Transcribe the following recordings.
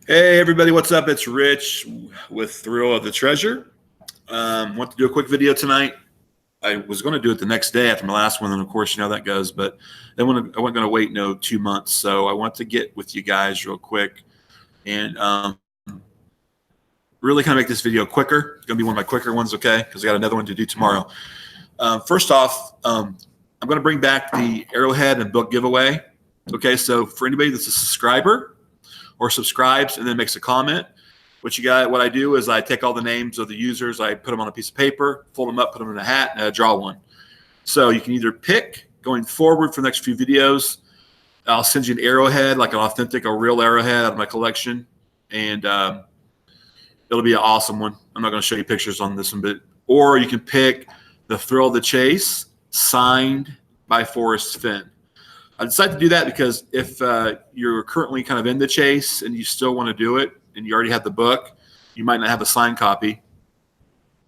Hey everybody, what's up? It's Rich with Thrill of the Treasure. Want to do a quick video tonight. I was going to do it the next day after my last one, and of course you know how that goes. But then I wasn't going to wait 2 months, so I want to get with you guys real quick and really kind of make this video quicker. It's going to be one of my quicker ones, okay? Because I got another one to do tomorrow. First off, I'm going to bring back the Arrowhead and book giveaway. Okay, so for anybody that's a subscriber or subscribes and then makes a comment, what I do is I take all the names of the users, I put them on a piece of paper, fold them up, put them in a hat, and I draw one. So you can either pick going forward for the next few videos. I'll send you an arrowhead, like an authentic, a real arrowhead out of my collection, and it'll be an awesome one. I'm not going to show you pictures on this one, or you can pick the Thrill of the Chase signed by Forrest Fenn. I decided to do that because if you're currently kind of in the chase and you still want to do it and you already have the book, you might not have a signed copy.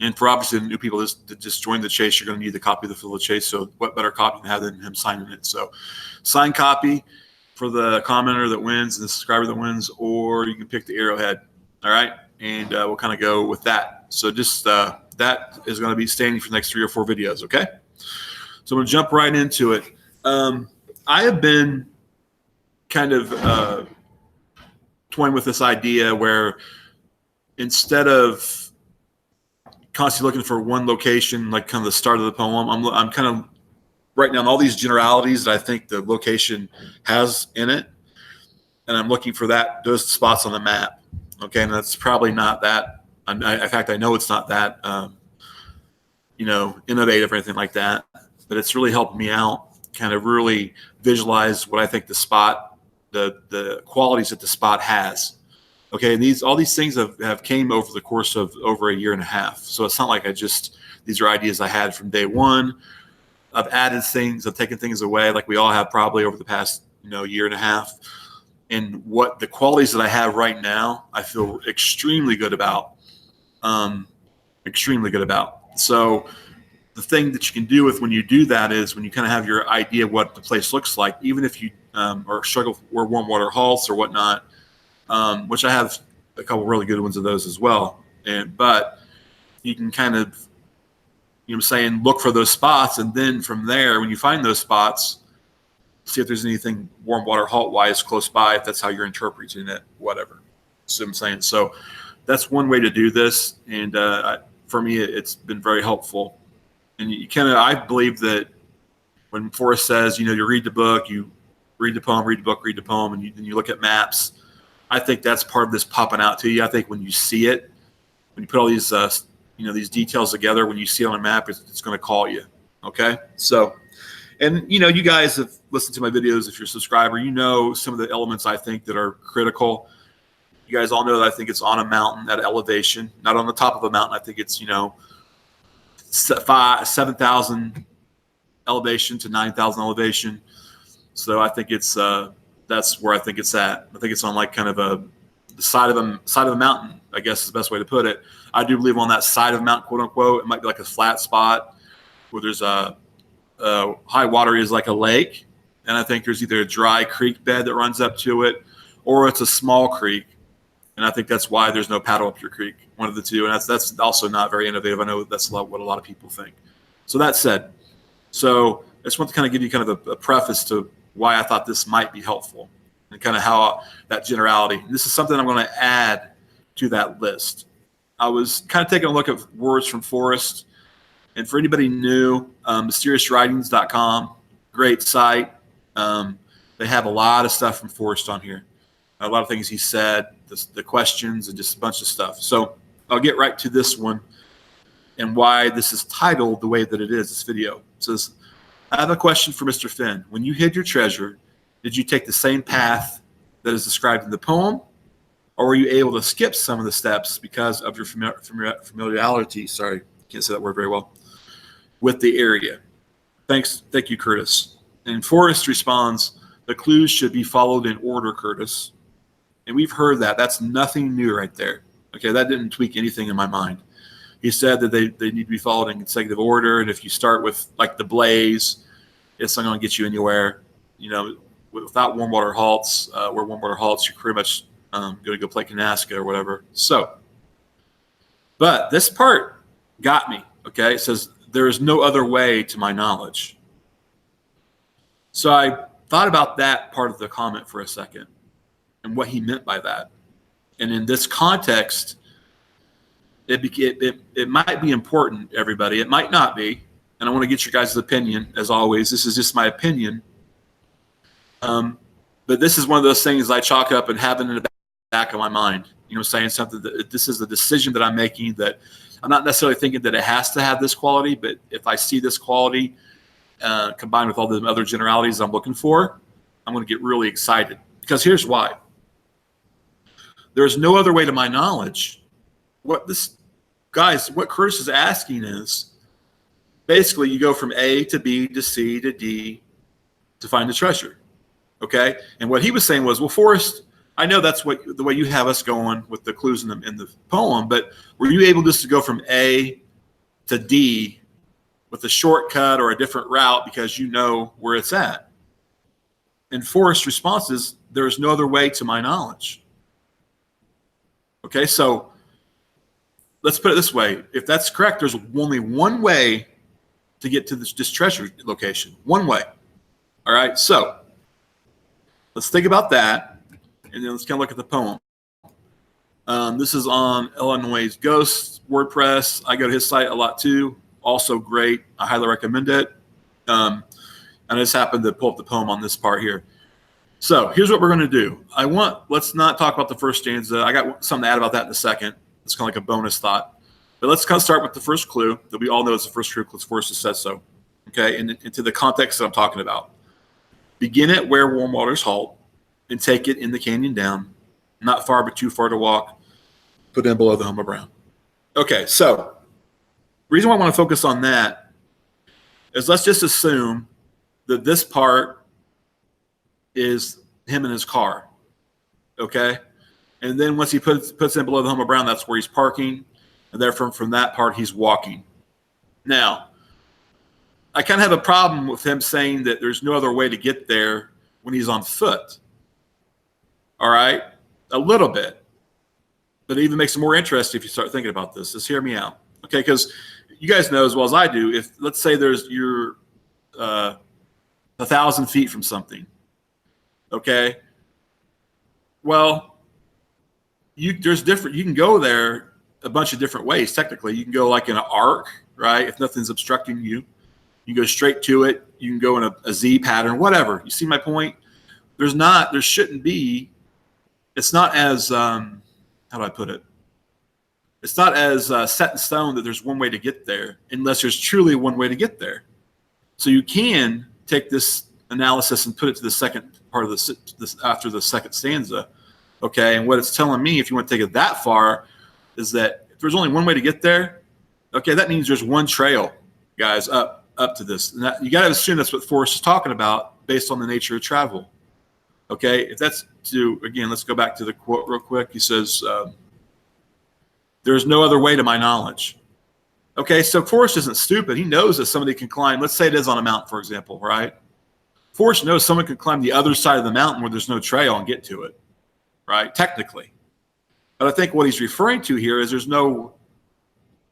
And for obviously the new people that just joined the chase, you're going to need the copy of the Thrill of the Chase. So what better copy to have than him signing it? So signed copy for the commenter that wins and the subscriber that wins, or you can pick the arrowhead. All right. And we'll kind of go with that. So just that is going to be standing for the next 3 or 4 videos. Okay. So I'm going to jump right into it. I have been kind of toying with this idea where instead of constantly looking for one location, like kind of the start of the poem, I'm kind of writing down all these generalities that I think the location has in it, and I'm looking for those spots on the map. Okay, and that's probably not that. In fact, I know it's not that innovative or anything like that, but it's really helped me out. Kind of really visualize what I think the spot, the qualities that the spot has. Okay, and all these things have came over the course of over a year and a half. So it's not like these are ideas I had from day one. I've added things, I've taken things away, like we all have probably over the past year and a half. And what the qualities that I have right now, I feel extremely good about. Extremely good about. So the thing that you can do with when you do that is when you kind of have your idea of what the place looks like, even if you or struggle for warm water halts or whatnot, which I have a couple really good ones of those as well. But you can kind of, look for those spots, and then from there, when you find those spots, see if there's anything warm water halt wise close by, if that's how you're interpreting it, whatever. See what I'm saying? So that's one way to do this, and for me, it's been very helpful. And I believe that when Forrest says, you read the book, you read the poem, read the book, read the poem, and then you look at maps, I think that's part of this popping out to you. I think when you see it, when you put all these, these details together, when you see it on a map, it's going to call you. Okay. So, and you guys have listened to my videos. If you're a subscriber, some of the elements I think that are critical. You guys all know that I think it's on a mountain at elevation, not on the top of a mountain. I think it's, 7,000 elevation to 9,000 elevation. So I think it's that's where I think it's at. I think it's on like kind of the side of a mountain, I guess is the best way to put it. I do believe on that side of a mountain, quote unquote, it might be like a flat spot where there's high water is like a lake, and I think there's either a dry creek bed that runs up to it, or it's a small creek. And I think that's why there's no paddle up your creek, one of the two. And that's also not very innovative. I know that's what a lot of people think. So that said, I just want to kind of give you kind of a preface to why I thought this might be helpful and kind of how that generality. This is something I'm going to add to that list. I was kind of taking a look at words from Forrest. And for anybody new, mysteriouswritings.com, great site. They have a lot of stuff from Forrest on here. A lot of things he said, the questions, and just a bunch of stuff. So I'll get right to this one and why this is titled the way that it is, this video. It says, I have a question for Mr. Fenn. When you hid your treasure, did you take the same path that is described in the poem, or were you able to skip some of the steps because of your familiarity? Sorry, can't say that word very well. With the area. Thank you, Curtis. And Forrest responds, the clues should be followed in order, Curtis. And we've heard that. That's nothing new right there. Okay, that didn't tweak anything in my mind. He said that they need to be followed in consecutive order, and if you start with like the blaze, it's not going to get you anywhere. Without warm water halts, where warm water halts, you're pretty much Going to go play Canasca or whatever. So, but this part got me. Okay, it says there is no other way to my knowledge. So I thought about that part of the comment for a second and what he meant by that. And in this context, it might be important, everybody. It might not be. And I want to get your guys' opinion, as always. This is just my opinion. But this is one of those things I chalk up and have in the back of my mind. You know, saying something that this is a decision that I'm making that I'm not necessarily thinking that it has to have this quality, but if I see this quality combined with all the other generalities I'm looking for, I'm going to get really excited. Because here's why. There's no other way to my knowledge. What Curtis is asking is, basically you go from A to B to C to D to find the treasure. Okay? And what he was saying was, well, Forrest, I know that's the way you have us going with the clues in the poem, but were you able just to go from A to D with a shortcut or a different route because you know where it's at? And Forrest's response is, there is no other way to my knowledge. Okay, so let's put it this way. If that's correct, there's only one way to get to this treasure location. One way. All right, so let's think about that. And then let's kind of look at the poem. This is on Illinois Ghost WordPress. I go to his site a lot too. Also great. I highly recommend it. And I just happened to pull up the poem on this part here. So here's what we're going to do. Let's not talk about the first stanza. I got something to add about that in a second. It's kind of like a bonus thought. But let's kind of start with the first clue that we all know is the first clue because Forrest has said so. Okay, and into the context that I'm talking about. Begin it where warm waters halt and take it in the canyon down, not far but too far to walk, put in below the home of brown. Okay, so the reason why I want to focus on that is let's just assume that this part is him in his car, okay? And then once he puts in below the home of brown, that's where he's parking, and therefore from that part he's walking. Now, I kind of have a problem with him saying that there's no other way to get there when he's on foot. All right, a little bit, but it even makes it more interesting if you start thinking about this. Just hear me out, okay? Because you guys know as well as I do, if let's say you're 1,000 feet from something, okay? Well, you can go there a bunch of different ways. Technically, you can go like in an arc, right? If nothing's obstructing you, you can go straight to it. You can go in a Z pattern, whatever. You see my point? There shouldn't be. It's not as, how do I put it? It's not as set in stone that there's one way to get there unless there's truly one way to get there. So you can take this analysis and put it to the second part of this after the second stanza, okay? And what it's telling me, if you want to take it that far, is that if there's only one way to get there, okay, that means there's one trail, guys, up to this. And you got to assume that's what Forrest is talking about based on the nature of travel. Okay, if that's again, let's go back to the quote real quick. He says, there's no other way to my knowledge. Okay, so Forrest isn't stupid. He knows that somebody can climb, let's say it is on a mountain, for example, right? Forrest knows someone can climb the other side of the mountain where there's no trail and get to it, right? Technically. But I think what he's referring to here is there's no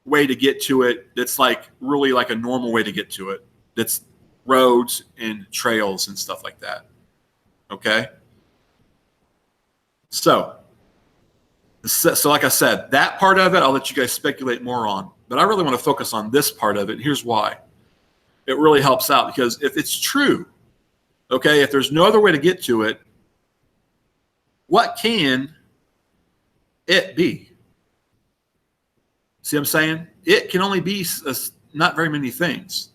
way to get to it that's like really like a normal way to get to it. That's roads and trails and stuff like that. Okay. So like I said, that part of it, I'll let you guys speculate more on. But I really want to focus on this part of it. And here's why. It really helps out because if it's true, okay, if there's no other way to get to it, what can it be? See what I'm saying? It can only be not very many things.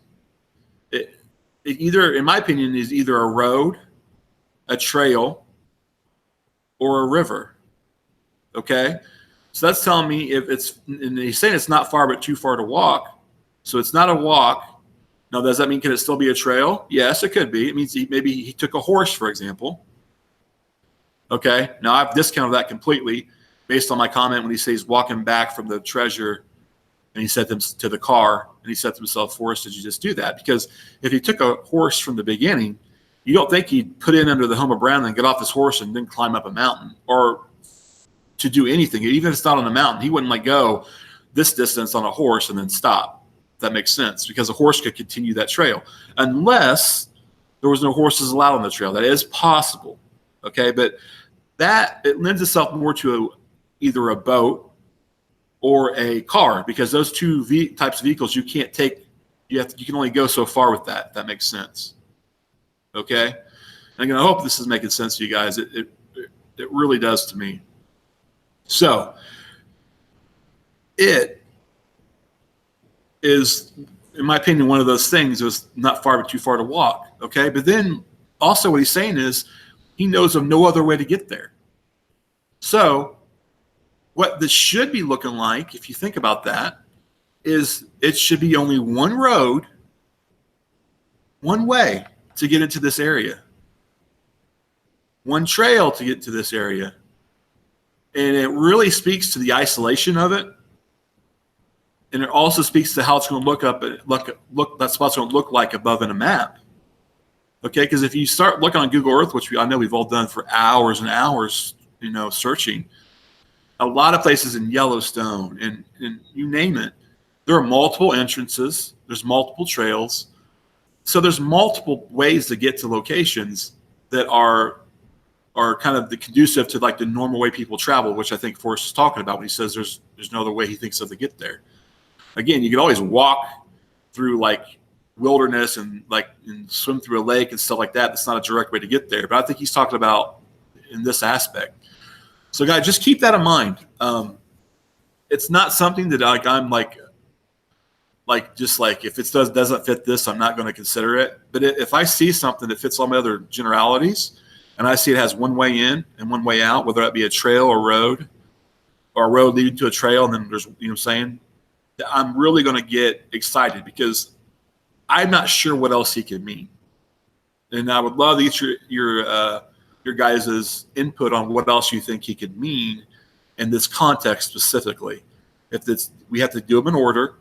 It either, in my opinion, is either a road, a trail, or a river. Okay? So that's telling me if it's, and he's saying it's not far but too far to walk. So it's not a walk. Now, does that mean can it still be a trail? Yes, it could be. It means maybe he took a horse, for example. Okay? Now, I've discounted that completely based on my comment when he says he's walking back from the treasure and he said to the car and he said to himself, Forrest, did you just do that? Because if he took a horse from the beginning, you don't think he'd put in under the home of brown and get off his horse and then climb up a mountain or to do anything, even if it's not on a mountain. He wouldn't like go this distance on a horse and then stop. That makes sense, because a horse could continue that trail unless there was no horses allowed on the trail. That is possible. Okay, but that it lends itself more to either a boat or a car, because those two types of vehicles you can't take. You can only go so far with that. If that makes sense. Okay, and again, I hope this is making sense to you guys. It really does to me. So it is, in my opinion, one of those things. It was not far, but too far to walk. Okay, but then also what he's saying is he knows of no other way to get there. So what this should be looking like, if you think about that, is it should be only one road, one way to get into this area, one trail to get to this area. And it really speaks to the isolation of it. And it also speaks to how it's going to look that spot's going to look like above in a map. Okay, because if you start looking on Google Earth, which I know we've all done for hours and hours, searching, a lot of places in Yellowstone and you name it, there are multiple entrances, there's multiple trails. So there's multiple ways to get to locations that are kind of the conducive to like the normal way people travel, which I think Forrest is talking about when he says there's no other way he thinks of to get there. Again, you can always walk through like wilderness and swim through a lake and stuff like that. That's not a direct way to get there, but I think he's talking about in this aspect. So guys, just keep that in mind. It's not something that I'm if it doesn't fit this, I'm not going to consider it. But if I see something that fits all my other generalities, and I see it has one way in and one way out, whether that be a trail or road leading to a trail, and then there's, you know what I'm saying, I'm really going to get excited because I'm not sure what else he could mean. And I would love to get your guys' input on what else you think he could mean in this context specifically. We have to do them in order.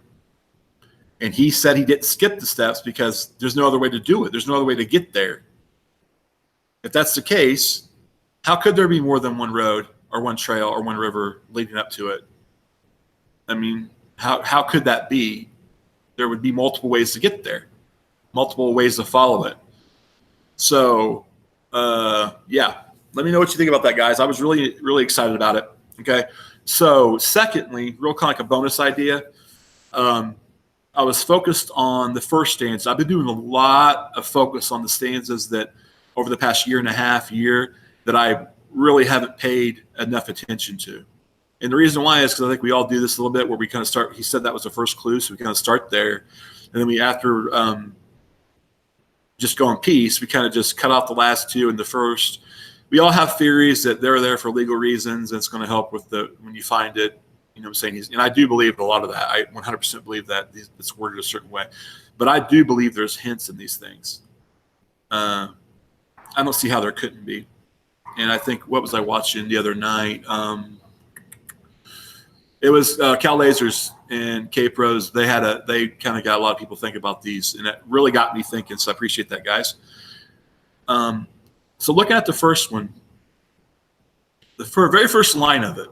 And he said he didn't skip the steps because there's no other way to do it. There's no other way to get there. If that's the case, how could there be more than one road or one trail or one river leading up to it? I mean, how could that be? There would be multiple ways to get there, multiple ways to follow it. So, yeah, let me know what you think about that, guys. I was really, really excited about it. Okay. So secondly, real kind of like a bonus idea. I was focused on the first stanza. I've been doing a lot of focus on the stanzas that over the past year that I really haven't paid enough attention to. And the reason why is because I think we all do this a little bit where we kind of start, he said that was the first clue, so we kind of start there. And then we, after just go in peace, we kind of just cut off the last two and the first. We all have theories that they're there for legal reasons, and it's going to help with when you find it. You know what I'm saying? And I do believe a lot of that. I 100% believe that it's worded a certain way. But I do believe there's hints in these things. I don't see how there couldn't be. And I think, what was I watching the other night? It was Cal Lasers and K-Pros. They kind of got a lot of people thinking about these, and it really got me thinking, so I appreciate that, guys. So looking at the first one, the very first line of it,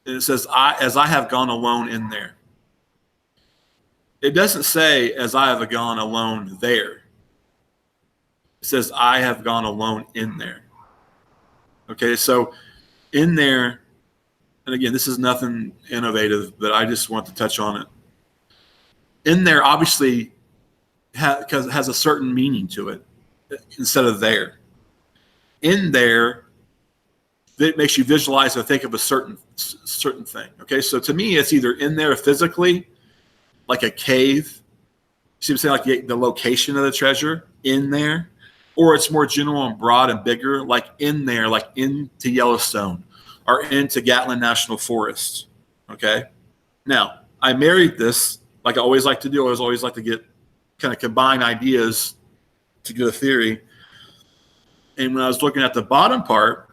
it says, as I have gone alone in there. It doesn't say, as I have gone alone there. It says, I have gone alone in there. Okay, so in there, and again, this is nothing innovative, but I just want to touch on it. In there, obviously, because it has a certain meaning to it instead of there. In there, it makes you visualize or think of a certain thing. Okay, so to me, it's either in there physically, like a cave. See what I'm saying? Like the location of the treasure in there, or it's more general and broad and bigger, like in there, like into Yellowstone or into Gatlin National Forest. Okay. Now, I married this like I always like to do. I always like to get kind of combine ideas to get a theory. And when I was looking at the bottom part,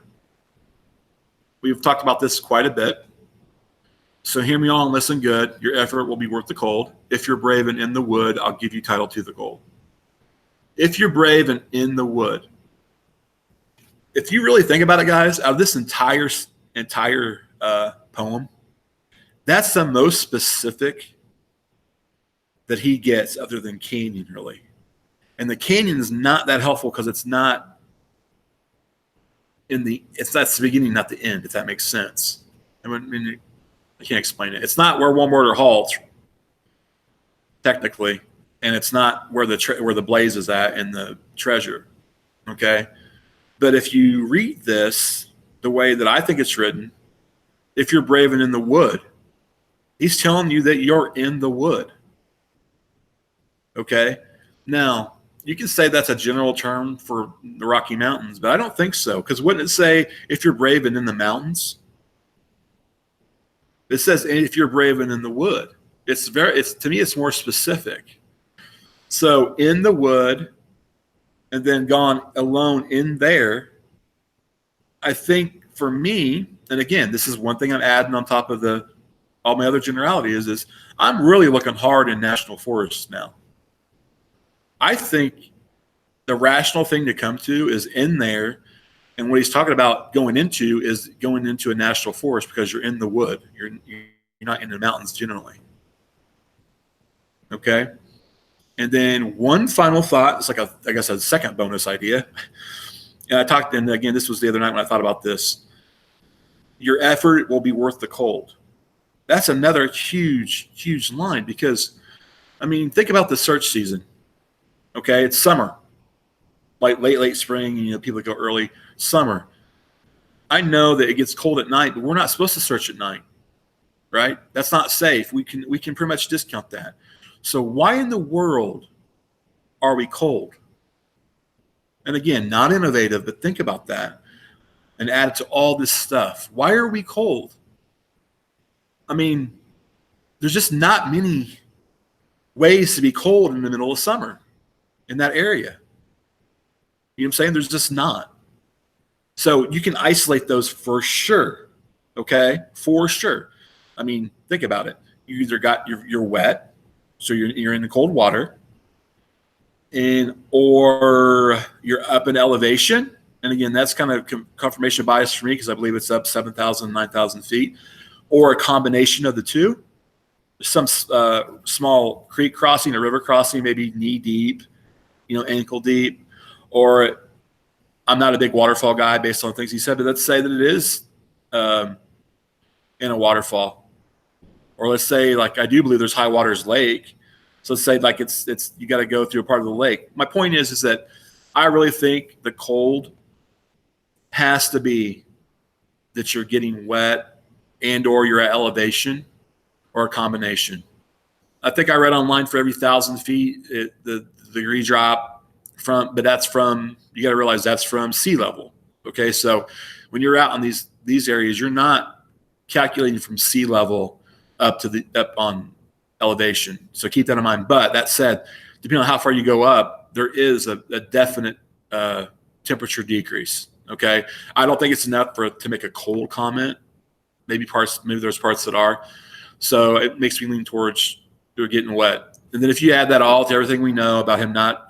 we've talked about this quite a bit. So hear me all and listen good. Your effort will be worth the cold. If you're brave and in the wood, I'll give you title to the gold. If you're brave and in the wood. If you really think about it, guys, out of this entire entire poem, that's the most specific that he gets other than Canyon, really. And the Canyon is not that helpful because it's not that's the beginning, not the end, if that makes sense. I mean, I can't explain it. It's not where one word or halts, technically, and it's not where the blaze is at in the treasure. Okay, but if you read this the way that I think it's written, if you're brave and in the wood, he's telling you that you're in the wood. Okay, now you can say that's a general term for the Rocky Mountains, but I don't think so, because wouldn't it say if you're brave and in the mountains? It says if you're brave and in the wood. It's to me, it's more specific. So in the wood, and then gone alone in there. I think for me, and again, this is one thing I'm adding on top of all my other generalities, is I'm really looking hard in national forests now. I think the rational thing to come to is in there, and what he's talking about going into is going into a national forest because you're in the wood. You're not in the mountains generally. Okay? And then one final thought, it's like I guess a second bonus idea. And again, this was the other night when I thought about this. Your effort will be worth the cold. That's another huge, huge line because, I mean, think about the search season. Okay, it's summer, like late spring, people go early summer. I know that it gets cold at night, but we're not supposed to search at night, right? That's not safe. We can pretty much discount that. So why in the world are we cold? And again, not innovative, but think about that and add it to all this stuff. Why are we cold? I mean, there's just not many ways to be cold in the middle of summer in that area. You know what I'm saying? There's just not. So you can isolate those for sure. Okay? For sure. I mean, think about it. You either you're wet, so you're in the cold water, or you're up in elevation. And again, that's kind of confirmation bias for me because I believe it's up 7,000, 9,000 feet, or a combination of the two. Some small creek crossing, a river crossing, maybe knee deep, ankle deep, or I'm not a big waterfall guy based on things he said, but let's say that it is in a waterfall. Or let's say, like, I do believe there's high waters lake. So let's say like it's you got to go through a part of the lake. My point is that I really think the cold has to be that you're getting wet and or you're at elevation or a combination. I think I read online for every 1,000 feet, the degree drop but that's from, you got to realize that's from sea level. Okay. So when you're out on these areas, you're not calculating from sea level up on elevation. So keep that in mind. But that said, depending on how far you go up, there is a definite temperature decrease. Okay. I don't think it's enough to make a cold comment. Maybe there's parts that are. So it makes me lean towards you're getting wet. And then if you add that all to everything we know about him not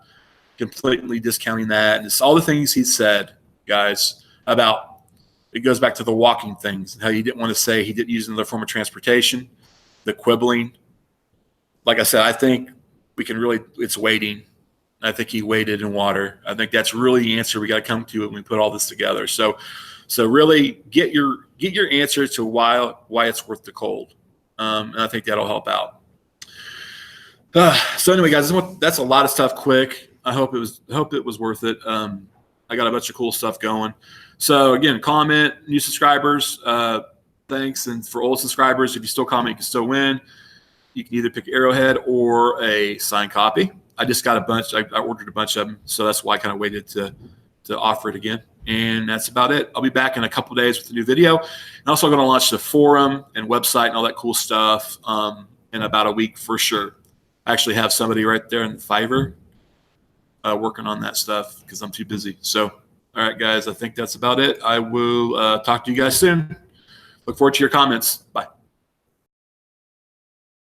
completely discounting that, and it's all the things he said, guys, about it goes back to the walking things, how he didn't want to say he didn't use another form of transportation, the quibbling. Like I said, I think it's waiting. I think he waded in water. I think that's really the answer we got to come to when we put all this together. So really get your answer to why it's worth the cold. And I think that'll help out. So anyway, guys, that's a lot of stuff quick. I hope it was worth it. I got a bunch of cool stuff going. So again, comment, new subscribers, thanks. And for old subscribers, if you still comment, you can still win. You can either pick Arrowhead or a signed copy. I just got a bunch. I ordered a bunch of them, so that's why I kind of waited to offer it again. And that's about it. I'll be back in a couple of days with a new video. And also going to launch the forum and website and all that cool stuff in about a week for sure. I actually have somebody right there in Fiverr working on that stuff because I'm too busy. So, all right, guys, I think that's about it. I will talk to you guys soon. Look forward to your comments. Bye.